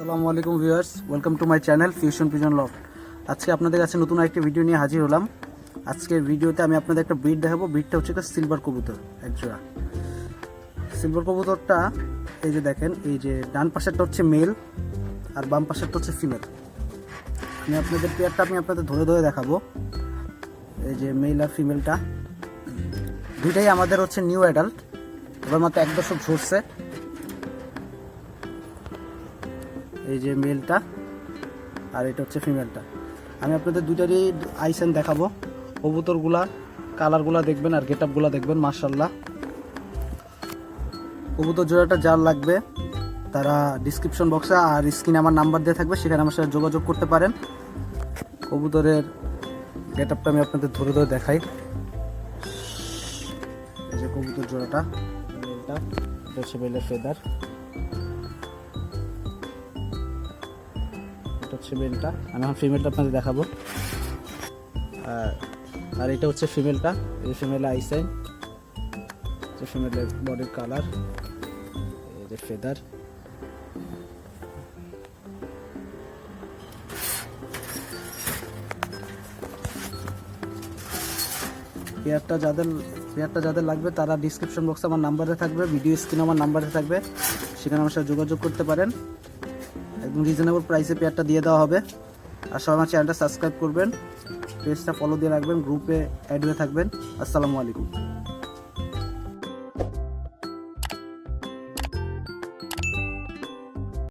আসসালামু আলাইকুম viewers, welcome to my channel fusion pigeon loft. আজকে আপনাদের কাছে নতুন একটা ভিডিও নিয়ে হাজির হলাম। আজকের ভিডিওতে আমি আপনাদের একটা ব্রিড দেখাবো। ব্রিডটা হচ্ছে সিলভার কবুতর, একজোড়া সিলভার কবুতরটা। এই যে দেখেন, এই যে ডান পাশেরটা হচ্ছে মেল আর বাম পাশেরটা হচ্ছে ফিমেল। আমি আপনাদের পেয়ারটা আপনাদের ধরে ধরে দেখাবো। এই যে মেল আর ফিমেলটা দুইটাই আমাদের হচ্ছে নিউ অ্যাডাল্ট, এবার মাত্র 1 দশক ঝরছে। এই যে মেলটা আর এটা হচ্ছে ফিমেলটা। আমি আপনাদের দুইটারই আইসেন দেখাবো। কবুতরগুলা কালারগুলা দেখবেন আর গেট আপগুলা দেখবেন, মাশাআল্লাহ। কবুতর জোড়াটা যার লাগবে তারা ডিসক্রিপশন বক্সে আর স্ক্রিনে আমার নাম্বার দিয়ে থাকবে, সেখানে আমার সাথে যোগাযোগ করতে পারেন। কবুতরের গেট আপটা আমি আপনাদের ধরে ধরে দেখাই। এই যে কবুতর জোড়াটা, এটা হচ্ছে বেলের ফেদার, হচ্ছে মেলটা। আমি এখন ফিমেলটা আপনাদের দেখাবো। আর এটা হচ্ছে ফিমেলটা। এই ফিমেল আইসাইন, যে ফিমেলের বডির কালার, এই যে ফেদার। পেয়ারটা যাদের লাগবে তারা ডিসক্রিপশন বক্সে আমার নাম্বারে থাকবে, ভিডিও স্ক্রিনে আমার নাম্বারে থাকবে, সেখানে আমার সাথে যোগাযোগ করতে পারেন। একদম রিজনেবল প্রাইসে পেয়ারটা দিয়ে দেওয়া হবে। আর সবাই আমার চ্যানেলটা সাবস্ক্রাইব করবেন, পেজটা ফলো দিয়ে রাখবেন, গ্রুপে অ্যাড হয়ে থাকবেন। আসসালামু আলাইকুম।